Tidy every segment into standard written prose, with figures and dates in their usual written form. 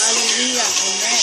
Hallelujah, amen.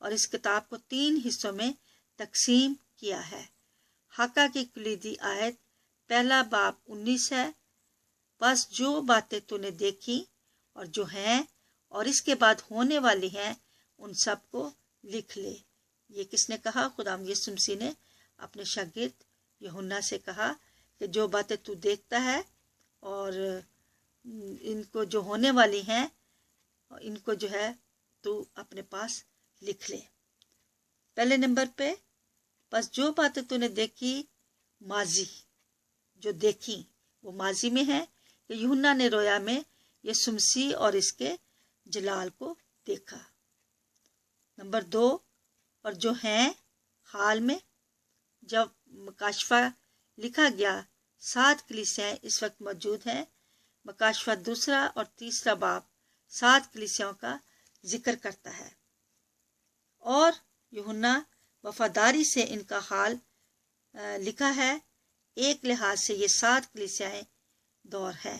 اور اس کتاب کو 3 حصوں میں تقسیم کیا ہے۔ حقہ کی کلیدی آیت پہلا باب 19 ہے، بس جو باتیں تو نے دیکھی اور جو ہیں اور اس کے بعد ہونے والی ہیں ان سب کو لکھ لے۔ یہ کس نے کہا؟ خداوند یسوع مسیح نے اپنے شاگرد یوحنا سے کہا کہ جو باتیں تو دیکھتا ہے اور ان کو جو ہونے والی ہیں ان کو جو ہے تو اپنے پاس لکھ لے۔ پہلے نمبر پہ بس جو باتیں تو نے دیکھی، ماضی جو دیکھی وہ ماضی میں ہے کہ یوحنا نے رویا میں یسوع مسیح اور اس کے جلال کو دیکھا۔ نمبر 2 اور جو ہیں حال میں، جب مکاشفہ لکھا گیا 7 کلیسیاں اس وقت موجود ہیں۔ مکاشفہ 2 اور 3 باب 7 کلیسیاں کا ذکر کرتا ہے اور یوحنا وفاداری سے ان کا حال لکھا ہے۔ ایک لحاظ سے یہ 7 کلیسیاں دور ہے۔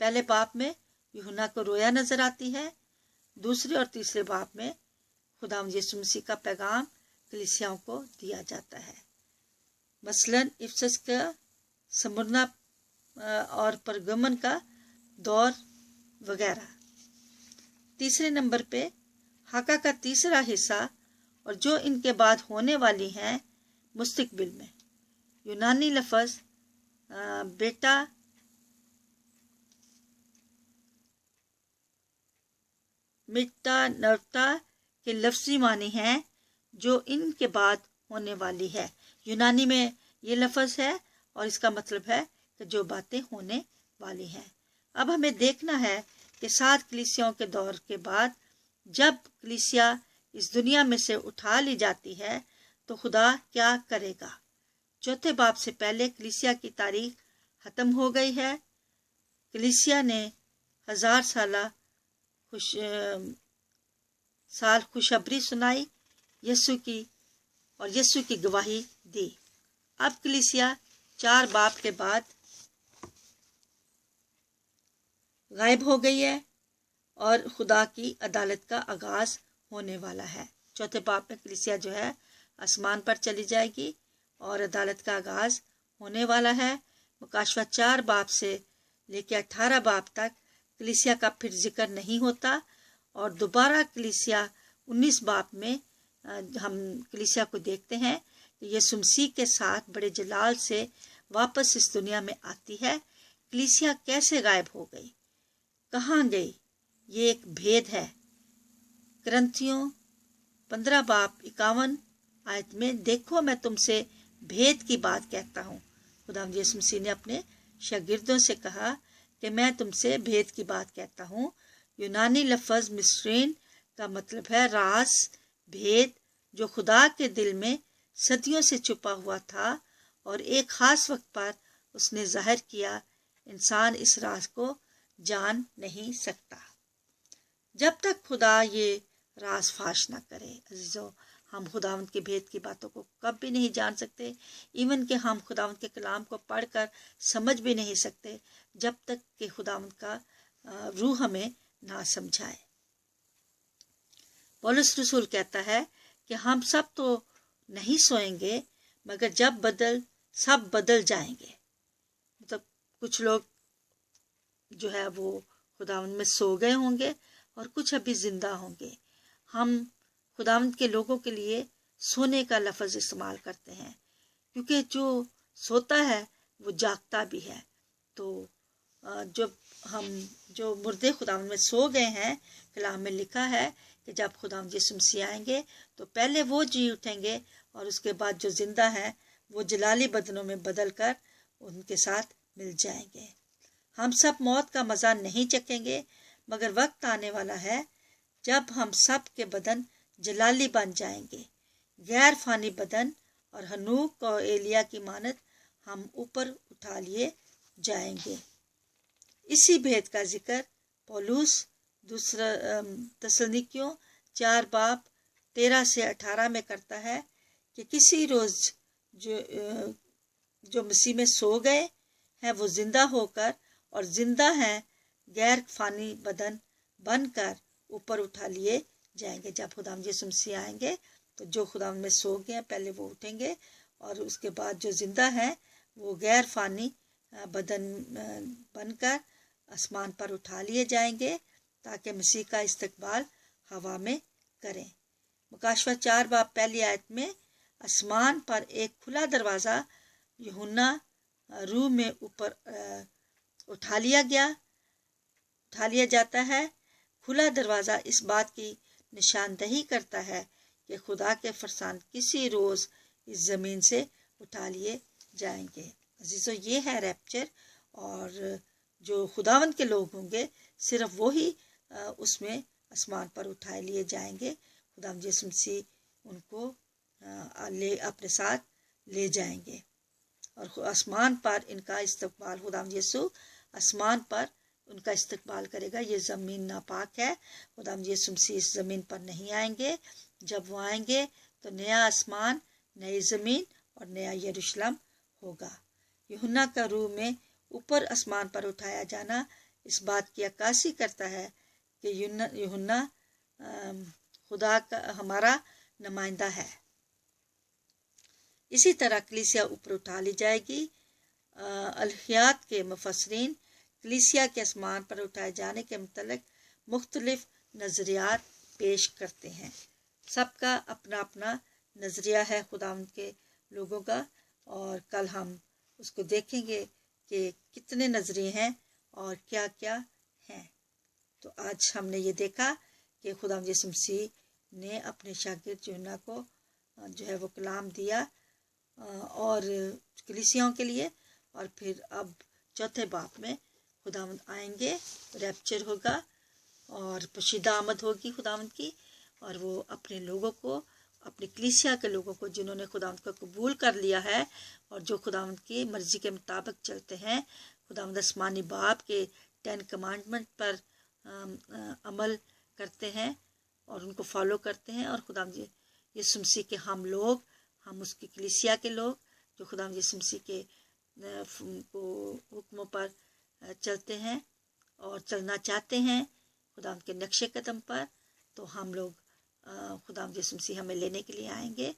پہلے باب میں یوحنا کو رویا نظر آتی ہے، دوسرے اور تیسرے باب میں خداوند یسوع مسیح کا پیغام کلیسیاؤں کو دیا جاتا ہے، مثلاً افسس کا، سمرنا اور پرگمن کا دور وغیرہ۔ تیسرے نمبر پہ حقہ کا 3 حصہ اور جو ان کے بعد ہونے والی ہیں مستقبل میں۔ یونانی لفظ بیٹا مٹا نوتا کے لفظی معنی ہیں جو ان کے بعد ہونے والی ہے۔ یونانی میں یہ لفظ ہے اور اس کا مطلب ہے کہ جو باتیں ہونے والی ہیں۔ اب ہمیں دیکھنا ہے کہ 7 کلیسیاؤں کے دور کے بعد جب کلیسیا اس دنیا میں سے اٹھا لی جاتی ہے تو خدا کیا کرے گا۔ 4 باب سے پہلے کلیسیا کی تاریخ ختم ہو گئی ہے۔ کلیسیا نے 1000 سال خوشخبری سنائی یسوع کی گواہی دی۔ اب کلیسیا 4 باب کے بعد غائب ہو گئی ہے اور خدا کی عدالت کا آغاز ہونے والا ہے۔ 4 باب میں کلیسیا جو ہے آسمان پر چلی جائے گی اور عدالت کا آغاز ہونے والا ہے۔ مکاشفہ 4 باب سے لے کے 18 باب تک کلیسیا کا پھر ذکر نہیں ہوتا اور دوبارہ کلیسیا 19 باب میں ہم کلیسیا کو دیکھتے ہیں کہ یسوع مسیح کے ساتھ بڑے جلال سے واپس اس دنیا میں آتی ہے۔ کلیسیا کیسے غائب ہو گئی، کہاں گئی، یہ ایک بھید ہے۔ کرنتھیوں 15 باب 51 آیت میں، دیکھو میں تم سے بھید کی بات کہتا ہوں۔ خداوند یسوع مسیح نے اپنے شاگردوں سے کہا کہ میں تم سے بھید کی بات کہتا ہوں۔ یونانی لفظ مسٹرین کا مطلب ہے راز، بھید جو خدا کے دل میں صدیوں سے چھپا ہوا تھا اور ایک خاص وقت پر اس نے ظاہر کیا۔ انسان اس راز کو جان نہیں سکتا جب تک خدا یہ راز فاش نہ کرے۔ عزیزو، ہم خداوند کے بھید کی باتوں کو کب بھی نہیں جان سکتے، ایون کہ ہم خداوند کے کلام کو پڑھ کر سمجھ بھی نہیں سکتے جب تک کہ خداوند کا روح ہمیں نہ سمجھائے۔ پولس رسول کہتا ہے کہ ہم سب تو نہیں سوئیں گے مگر جب سب بدل جائیں گے۔ مطلب کچھ لوگ جو ہے وہ خداوند میں سو گئے ہوں گے اور کچھ ابھی زندہ ہوں گے۔ ہم خداوند کے لوگوں کے لیے سونے کا لفظ استعمال کرتے ہیں کیونکہ جو سوتا ہے وہ جاگتا بھی ہے۔ تو جب ہم جو مردے خداوند میں سو گئے ہیں، کلام میں لکھا ہے کہ جب خداوند یسوع مسیح آئیں گے تو پہلے وہ جی اٹھیں گے اور اس کے بعد جو زندہ ہیں وہ جلالی بدنوں میں بدل کر ان کے ساتھ مل جائیں گے۔ ہم سب موت کا مزہ نہیں چکھیں گے مگر وقت آنے والا ہے جب ہم سب کے بدن جلالی بن جائیں گے، غیر فانی بدن، اور ہنوک اور ایلیا کی مانند ہم اوپر اٹھا لیے جائیں گے۔ اسی بھید کا ذکر پولس 2 تسلنیکیوں 4 باب 13 سے 18 میں کرتا ہے کہ کسی روز جو مسیح میں سو گئے ہیں وہ زندہ ہو کر اور زندہ ہیں غیر فانی بدن بن کر اوپر اٹھا لیے جائیں گے. جب خداوند یسوع مسیح آئیں گے تو جو خداوند میں سو گئے پہلے وہ اٹھیں گے، اور اس کے بعد جو زندہ ہیں وہ غیر فانی بدن بن کر آسمان پر اٹھا لیے جائیں گے تاکہ مسیح کا استقبال ہوا میں کریں. مکاشفہ 4 باب پہلی آیت میں آسمان پر ایک کھلا دروازہ یوحنا روح میں اوپر اٹھا لیا جاتا ہے. کھلا دروازہ اس بات کی نشاندہی کرتا ہے کہ خدا کے فرزند کسی روز اس زمین سے اٹھا لیے جائیں گے. عزیزو، یہ ہے ریپچر، اور جو خداوند کے لوگ ہوں گے صرف وہی اس میں آسمان پر اٹھائے لیے جائیں گے. خداوند یسوع مسیح ان کو اپنے ساتھ لے جائیں گے، اور آسمان پر ان کا استقبال، خداوند یسوع آسمان پر ان کا استقبال کرے گا. یہ زمین ناپاک ہے، خداوند یسوع مسیح اس زمین پر نہیں آئیں گے. جب وہ آئیں گے تو نیا آسمان، نئی زمین اور نیا یروشلم ہوگا. یوحنا کا روح میں اوپر آسمان پر اٹھایا جانا اس بات کی عکاسی کرتا ہے کہ یوحنا خدا کا ہمارا نمائندہ ہے. اسی طرح کلیسیا اوپر اٹھا لی جائے گی. الہیات کے مفسرین کلیسیا کے آسمان پر اٹھائے جانے کے متعلق مختلف نظریات پیش کرتے ہیں. سب کا اپنا اپنا نظریہ ہے خداوند کے لوگوں کا، اور کل ہم اس کو دیکھیں گے کہ کتنے نظریے ہیں اور کیا کیا ہیں. تو آج ہم نے یہ دیکھا کہ خداوند یسوع مسیح نے اپنے شاگرد یوحنا کو جو ہے وہ کلام دیا اور کلیسیاؤں کے لیے، اور پھر اب چوتھے باب میں خداوند آئیں گے، ریپچر ہوگا اور پوشیدہ آمد ہوگی خداوند کی، اور وہ اپنے لوگوں کو، اپنی کلیسیا کے لوگوں کو جنہوں نے خداوند کو قبول کر لیا ہے اور جو خداوند کی مرضی کے مطابق چلتے ہیں، خداوند آسمانی باپ کے 10 کمانڈمنٹ پر عمل کرتے ہیں اور ان کو فالو کرتے ہیں، اور خداوند یسوع مسیح کے ہم اس کی کلیسیا کے لوگ جو خداوند یسوع مسیح کے حکموں پر چلتے ہیں اور چلنا چاہتے ہیں خداوند کے نقش قدم پر، تو ہم لوگ خداوند یسوع مسیح ہمیں لینے کے لیے آئیں گے،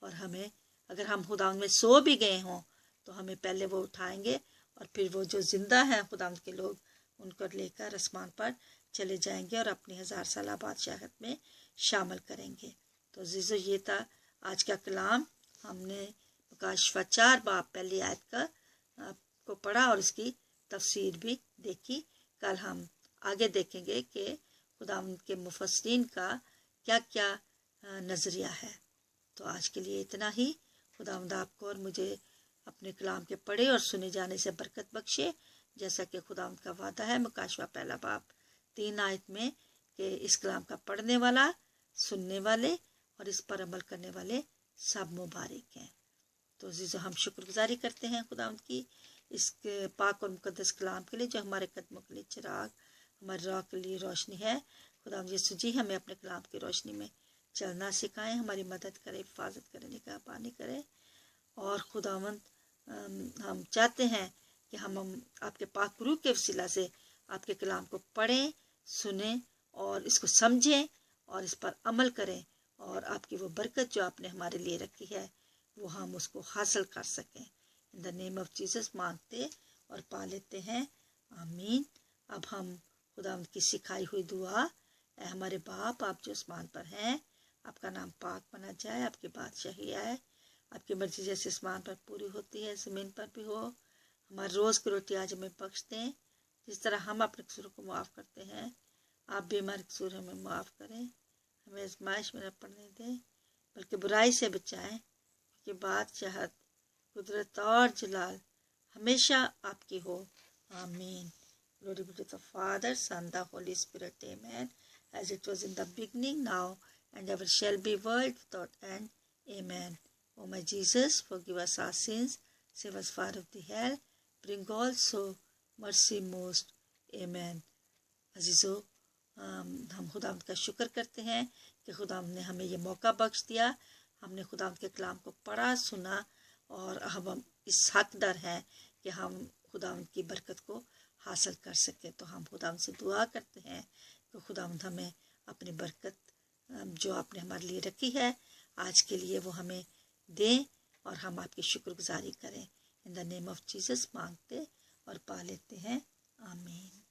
اور ہمیں اگر ہم خداوند میں سو بھی گئے ہوں تو ہمیں پہلے وہ اٹھائیں گے، اور پھر وہ جو زندہ ہیں خداوند کے لوگ ان کو لے کر آسمان پر چلے جائیں گے اور اپنی 1000 سالہ بادشاہت میں شامل کریں گے. تو عزیزو، یہ تھا آج کا کلام. ہم نے مکاشفہ 4 باب پہلی آیت کو پڑھا اور اس کی تفسیر بھی دیکھی. کل ہم آگے دیکھیں گے کہ خداوند کے مفسرین کا کیا کیا نظریہ ہے. تو آج کے لیے اتنا ہی. خداوند آپ کو اور مجھے اپنے کلام کے پڑھے اور سنے جانے سے برکت بخشے، جیسا کہ خداوند کا وعدہ ہے مکاشفہ پہلا باب 3 آیت میں کہ اس کلام کا پڑھنے والا، سننے والے اور اس پر عمل کرنے والے سب مبارک ہیں. تو عزیزو، ہم شکر گزاری کرتے ہیں خداوند کی اس پاک اور مقدس کلام کے لیے جو ہمارے قدموں کے لیے چراغ، ہمارے راہ کے لیے روشنی ہے. خداوند یسوع جی ہمیں اپنے کلام کی روشنی میں چلنا سکھائیں، ہماری مدد کرے، حفاظت کرے، نگہبانی کرے. اور خداوند ہم چاہتے ہیں کہ ہم آپ کے پاک روح کے وسیلہ سے آپ کے کلام کو پڑھیں، سنیں اور اس کو سمجھیں اور اس پر عمل کریں، اور آپ کی وہ برکت جو آپ نے ہمارے لیے رکھی ہے وہ ہم اس کو حاصل کر سکیں. ان دا نیم آف جیسس مانگتے اور پا لیتے ہیں، آمین. اب ہم خداوند کی سکھائی ہوئی دعا: اے ہمارے باپ، آپ جو آسمان پر ہیں، آپ کا نام پاک بنا جائے، آپ کی بادشاہی آئے، آپ کی مرضی جیسے آسمان پر پوری ہوتی ہے زمین پر بھی ہو. ہمارے روز کی روٹی آج ہمیں بخش دیں، جس طرح ہم اپنے قصوروں کو معاف کرتے ہیں، آپ بھی ہمارے قصور ہمیں معاف کریں. ہمیں آزمائش میں نہ پڑنے دیں بلکہ برائی سے بچائیں، کہ بادشاہت، قدرت اور جلال ہمیشہ آپ کی ہو، آمین. Glory be to the Father, Son, the Holy Spirit, amen. As it was in the beginning, now, and ever shall be, world without end, amen. O my Jesus, forgive us our sins, save us far of the hell, bring also mercy most, amen. عزیزو، ہم خداوند کا شکر کرتے ہیں کہ خداوند نے ہمیں یہ موقع بخش دیا. ہم نے خداوند کے کلام کو پڑھا، سنا، اور ہم اس حقدار ہیں کہ ہم خداوند کی برکت کو حاصل کر سکیں. تو ہم خداوند سے دعا کرتے ہیں کہ خداوند ہمیں اپنی برکت جو آپ نے ہمارے لیے رکھی ہے آج کے لیے وہ ہمیں دیں اور ہم آپ کی شکر گزاری کریں. ان دا نیم آف جیسس مانگتے اور پا لیتے ہیں. آمین.